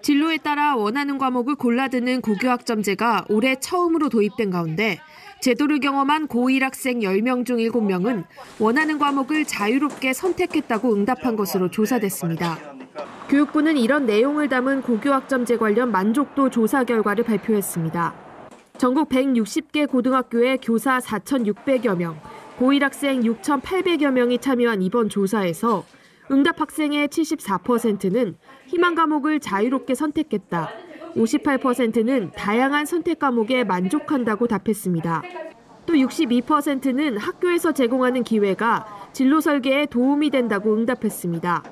진로에 따라 원하는 과목을 골라듣는 고교학점제가 올해 처음으로 도입된 가운데 제도를 경험한 고1 학생 10명 중 7명은 원하는 과목을 자유롭게 선택했다고 응답한 것으로 조사됐습니다. 교육부는 이런 내용을 담은 고교학점제 관련 만족도 조사 결과를 발표했습니다. 전국 160개 고등학교의 교사 4,600여 명, 고1 학생 6,800여 명이 참여한 이번 조사에서 응답 학생의 74%는 희망 과목을 자유롭게 선택했다. 58%는 다양한 선택 과목에 만족한다고 답했습니다. 또 62%는 학교에서 제공하는 기회가 진로 설계에 도움이 된다고 응답했습니다.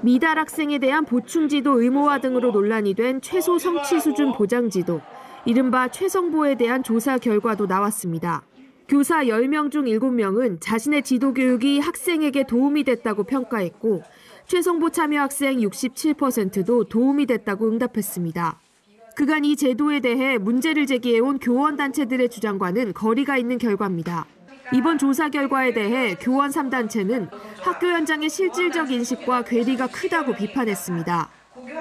미달 학생에 대한 보충지도 의무화 등으로 논란이 된 최소 성취 수준 보장지도, 이른바 최성보에 대한 조사 결과도 나왔습니다. 교사 10명 중 7명은 자신의 지도교육이 학생에게 도움이 됐다고 평가했고 최성보 참여 학생 67%도 도움이 됐다고 응답했습니다. 그간 이 제도에 대해 문제를 제기해온 교원단체들의 주장과는 거리가 있는 결과입니다. 이번 조사 결과에 대해 교원 3단체는 학교 현장의 실질적 인식과 괴리가 크다고 비판했습니다.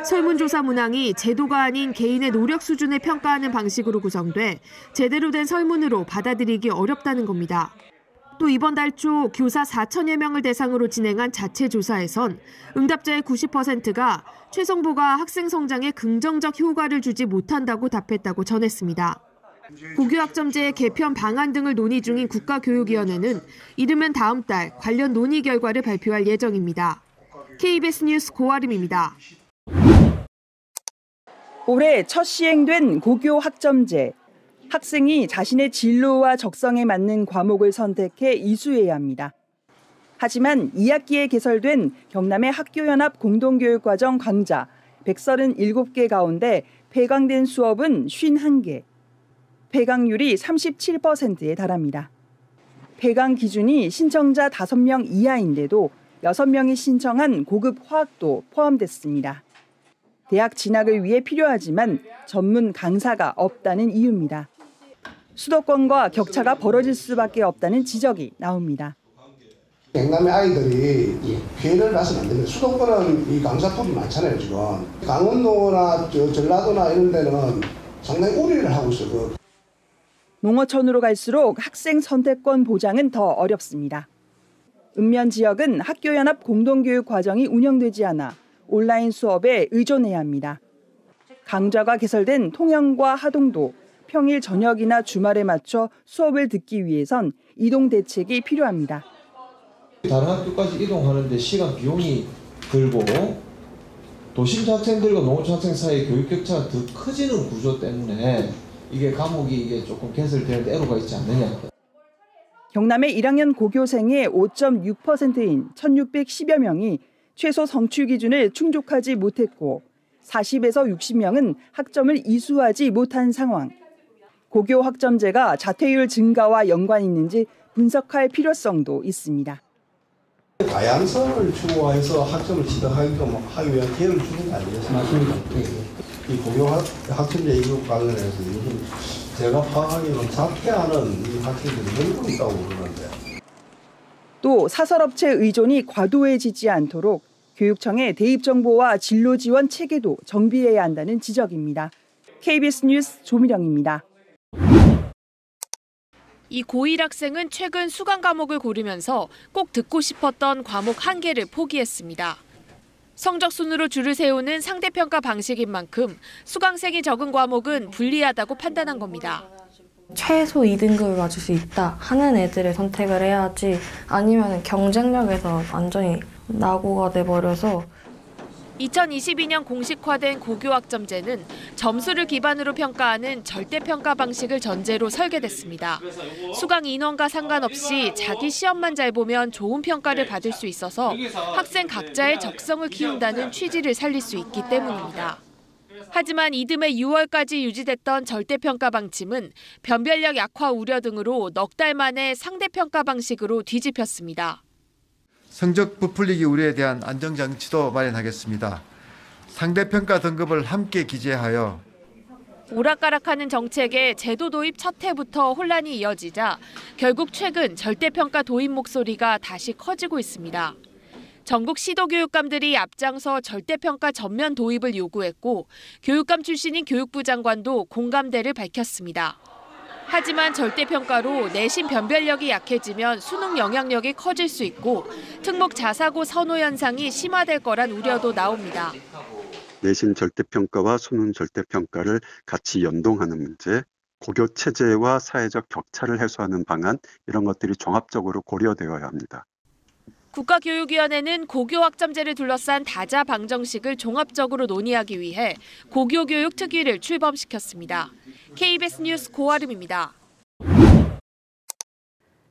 설문조사 문항이 제도가 아닌 개인의 노력 수준을 평가하는 방식으로 구성돼 제대로 된 설문으로 받아들이기 어렵다는 겁니다. 또 이번 달 초 교사 4천여 명을 대상으로 진행한 자체 조사에선 응답자의 90%가 최성보가 학생 성장에 긍정적 효과를 주지 못한다고 답했다고 전했습니다. 고교학점제의 개편 방안 등을 논의 중인 국가교육위원회는 이르면 다음 달 관련 논의 결과를 발표할 예정입니다. KBS 뉴스 고아름입니다. 올해 첫 시행된 고교학점제. 학생이 자신의 진로와 적성에 맞는 과목을 선택해 이수해야 합니다. 하지만 2학기에 개설된 경남의 학교연합 공동교육과정 강좌 137개 가운데 폐강된 수업은 51개. 폐강률이 37%에 달합니다. 폐강 기준이 신청자 5명 이하인데도 6명이 신청한 고급 화학도 포함됐습니다. 대학 진학을 위해 필요하지만 전문 강사가 없다는 이유입니다. 수도권과 격차가 벌어질 수밖에 없다는 지적이 나옵니다. 경남의 아이들이 피해를 봐서는 안 됩니다. 수도권은 이 강사 폭이 많잖아요, 지금. 강원도나 전라도나 이런 데는 상당히 우려를 하고 있어요. 농어촌으로 갈수록 학생 선택권 보장은 더 어렵습니다. 읍면 지역은 학교연합 공동교육 과정이 운영되지 않아 온라인 수업에 의존해야 합니다. 강좌가 개설된 통영과 하동도 평일 저녁이나 주말에 맞춰 수업을 듣기 위해선 이동 대책이 필요합니다. 다른 학교까지 이동하는데 시간 비용이 들고 도심 학생들과 농어촌 학생 사이의 교육 격차가 더 커지는 구조 때문에 이게 과목이 조금 개설되는데 애로가 있지 않느냐. 경남의 1학년 고교생의 5.6%인 1,610여 명이 최소 성취 기준을 충족하지 못했고 40에서 60명은 학점을 이수하지 못한 상황. 고교 학점제가 자퇴율 증가와 연관이 있는지 분석할 필요성도 있습니다. 다양성을 추구해서 학점을 지도하게끔 하기 위한 기회를 주는 거 아니겠습니까? 맞습니다. 이 고교 학점제 이거 관련해서 제가 파악하기로는 자퇴하는 이 학생들이 너무 있다고 그러는데. 또 사설업체 의존이 과도해지지 않도록 교육청의 대입 정보와 진로 지원 체계도 정비해야 한다는 지적입니다. KBS 뉴스 조미령입니다. 이 고1 학생은 최근 수강 과목을 고르면서 꼭 듣고 싶었던 과목 1개를 포기했습니다. 성적 순으로 줄을 세우는 상대평가 방식인 만큼 수강생이 적은 과목은 불리하다고 판단한 겁니다. 최소 2등급을 맞을 수 있다 하는 애들을 선택을 해야지 아니면 경쟁력에서 완전히 낙오가 돼버려서 2022년 공식화된 고교학점제는 점수를 기반으로 평가하는 절대평가 방식을 전제로 설계됐습니다. 수강 인원과 상관없이 자기 시험만 잘 보면 좋은 평가를 받을 수 있어서 학생 각자의 적성을 키운다는 취지를 살릴 수 있기 때문입니다. 하지만 이듬해 6월까지 유지됐던 절대평가 방침은 변별력 약화 우려 등으로 넉 달 만에 상대평가 방식으로 뒤집혔습니다. 성적 부풀리기 우려에 대한 안정장치도 마련하겠습니다. 상대평가 등급을 함께 기재하여 오락가락하는 정책에 제도 도입 첫 해부터 혼란이 이어지자 결국 최근 절대평가 도입 목소리가 다시 커지고 있습니다. 전국 시도교육감들이 앞장서 절대평가 전면 도입을 요구했고 교육감 출신인 교육부 장관도 공감대를 밝혔습니다. 하지만 절대평가로 내신 변별력이 약해지면 수능 영향력이 커질 수 있고 특목 자사고 선호 현상이 심화될 거란 우려도 나옵니다. 내신 절대평가와 수능 절대평가를 같이 연동하는 문제, 고교 체제와 사회적 격차를 해소하는 방안, 이런 것들이 종합적으로 고려되어야 합니다. 국가교육위원회는 고교 학점제를 둘러싼 다자 방정식을 종합적으로 논의하기 위해 고교교육 특위를 출범시켰습니다. KBS 뉴스 고아름입니다.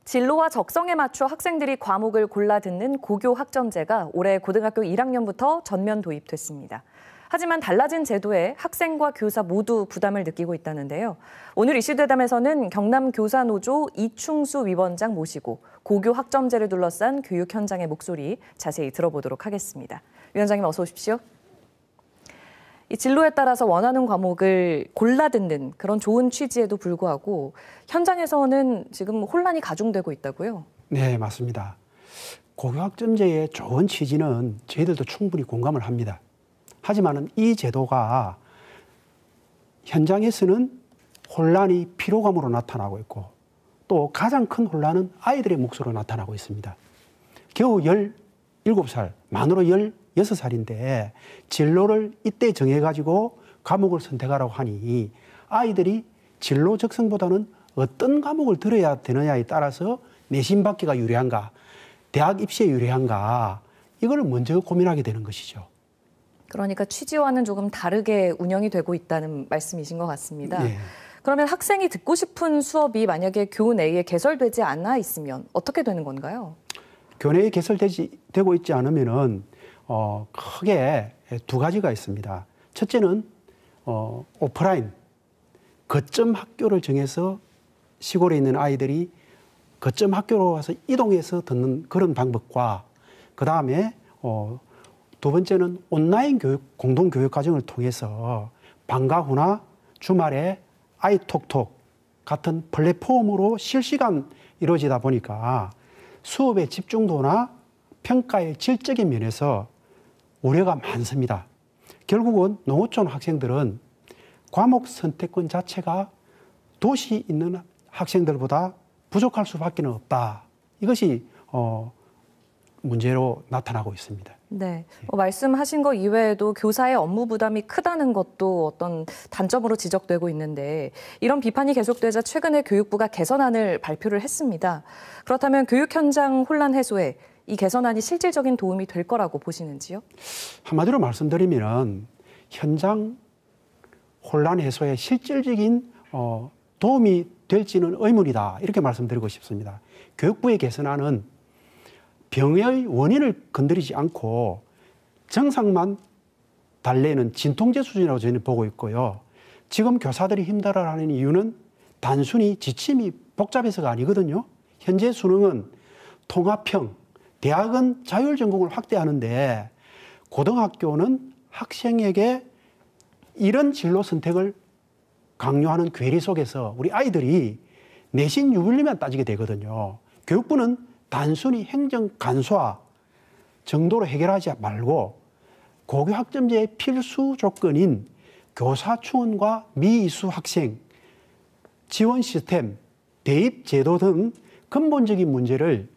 진로와 적성에 맞춰 학생들이 과목을 골라 듣는 고교 학점제가 올해 고등학교 1학년부터 전면 도입됐습니다. 하지만 달라진 제도에 학생과 교사 모두 부담을 느끼고 있다는데요. 오늘 이슈대담에서는 경남교사노조 이충수 위원장 모시고 고교 학점제를 둘러싼 교육 현장의 목소리 자세히 들어보도록 하겠습니다. 위원장님 어서 오십시오. 이 진로에 따라서 원하는 과목을 골라 듣는 그런 좋은 취지에도 불구하고 현장에서는 지금 혼란이 가중되고 있다고요? 네, 맞습니다. 고교 학점제의 좋은 취지는 저희들도 충분히 공감을 합니다. 하지만 이 제도가 현장에서는 혼란이 피로감으로 나타나고 있고 또 가장 큰 혼란은 아이들의 몫으로 나타나고 있습니다. 겨우 17살, 만으로 16살인데 진로를 이때 정해가지고 과목을 선택하라고 하니 아이들이 진로 적성보다는 어떤 과목을 들어야 되느냐에 따라서 내신 받기가 유리한가, 대학 입시에 유리한가, 이걸 먼저 고민하게 되는 것이죠. 그러니까 취지와는 조금 다르게 운영이 되고 있다는 말씀이신 것 같습니다. 네. 그러면 학생이 듣고 싶은 수업이 만약에 교내에 개설되지 않아 있으면 어떻게 되는 건가요? 교내에 개설되고 있지 않으면은 크게 두 가지가 있습니다. 첫째는 오프라인 거점 학교를 정해서 시골에 있는 아이들이 거점 학교로 와서 이동해서 듣는 그런 방법과 그 다음에 두 번째는 온라인 교육, 공동교육 과정을 통해서 방과 후나 주말에 아이톡톡 같은 플랫폼으로 실시간 이루어지다 보니까 수업의 집중도나 평가의 질적인 면에서 우려가 많습니다. 결국은 농어촌 학생들은 과목 선택권 자체가 도시 있는 학생들보다 부족할 수밖에 없다. 이것이 문제로 나타나고 있습니다. 네, 말씀하신 것 이외에도 교사의 업무 부담이 크다는 것도 어떤 단점으로 지적되고 있는데 이런 비판이 계속되자 최근에 교육부가 개선안을 발표를 했습니다. 그렇다면 교육 현장 혼란 해소에 이 개선안이 실질적인 도움이 될 거라고 보시는지요? 한마디로 말씀드리면 현장 혼란 해소에 실질적인 도움이 될지는 의문이다. 이렇게 말씀드리고 싶습니다. 교육부의 개선안은 병의 원인을 건드리지 않고 정상만 달래는 진통제 수준이라고 저희는 보고 있고요. 지금 교사들이 힘들어하는 이유는 단순히 지침이 복잡해서가 아니거든요. 현재 수능은 통합형, 대학은 자율전공을 확대하는데 고등학교는 학생에게 이런 진로 선택을 강요하는 괴리 속에서 우리 아이들이 내신 유불리만 따지게 되거든요. 교육부는 단순히 행정 간소화 정도로 해결하지 말고 고교 학점제의 필수 조건인 교사 충원과 미이수 학생 지원 시스템, 대입 제도 등 근본적인 문제를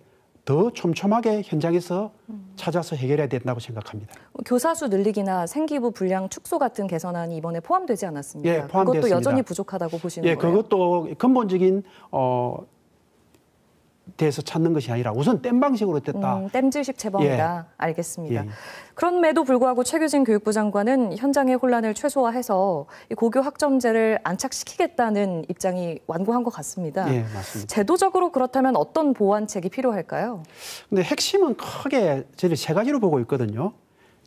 더 촘촘하게 현장에서 찾아서 해결해야 된다고 생각합니다. 교사 수 늘리기나 생기부 분량 축소 같은 개선안이 이번에 포함되지 않았습니까? 예, 포함됐습니다. 그것도 여전히 부족하다고 보시는 거예요? 그것도 근본적인 대해서 찾는 것이 아니라 우선 땜 방식으로 됐다. 땜질식 체범이다. 예. 알겠습니다. 예. 그럼에도 불구하고 최규진 교육부 장관은 현장의 혼란을 최소화해서 이 고교 학점제를 안착시키겠다는 입장이 완고한 것 같습니다. 예, 맞습니다. 제도적으로 그렇다면 어떤 보완책이 필요할까요? 근데 핵심은 크게 저희 세 가지로 보고 있거든요.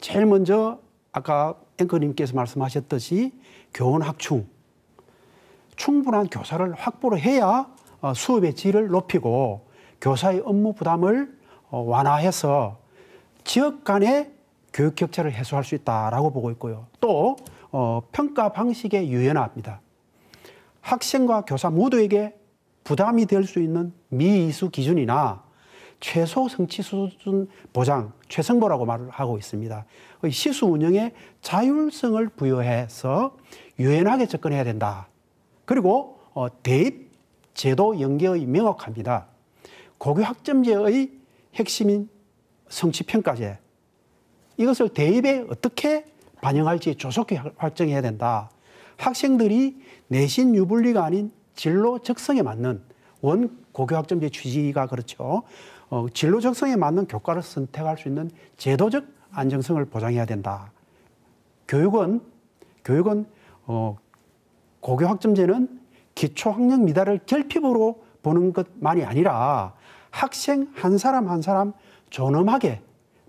제일 먼저 아까 앵커님께서 말씀하셨듯이 교원 확충. 충분한 교사를 확보를 해야 수업의 질을 높이고 교사의 업무 부담을 완화해서 지역 간의 교육 격차를 해소할 수 있다라고 보고 있고요. 또 평가 방식의 유연화입니다. 학생과 교사 모두에게 부담이 될 수 있는 미이수 기준이나 최소 성취 수준 보장, 최성보라고 말을 하고 있습니다. 시수 운영에 자율성을 부여해서 유연하게 접근해야 된다. 그리고 대입 제도 연계의 명확합니다. 고교 학점제의 핵심인 성취평가제, 이것을 대입에 어떻게 반영할지 조속히 확정해야 된다. 학생들이 내신 유불리가 아닌 진로 적성에 맞는 원 고교 학점제 취지가 그렇죠. 진로 적성에 맞는 교과를 선택할 수 있는 제도적 안정성을 보장해야 된다. 교육은 고교 학점제는 기초 학력 미달을 결핍으로 보는 것만이 아니라 학생 한 사람 한 사람 존엄하게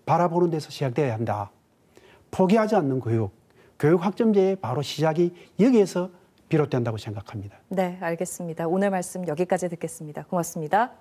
바라보는 데서 시작되어야 한다. 포기하지 않는 교육 학점제의 바로 시작이 여기에서 비롯된다고 생각합니다. 네, 알겠습니다. 오늘 말씀 여기까지 듣겠습니다. 고맙습니다.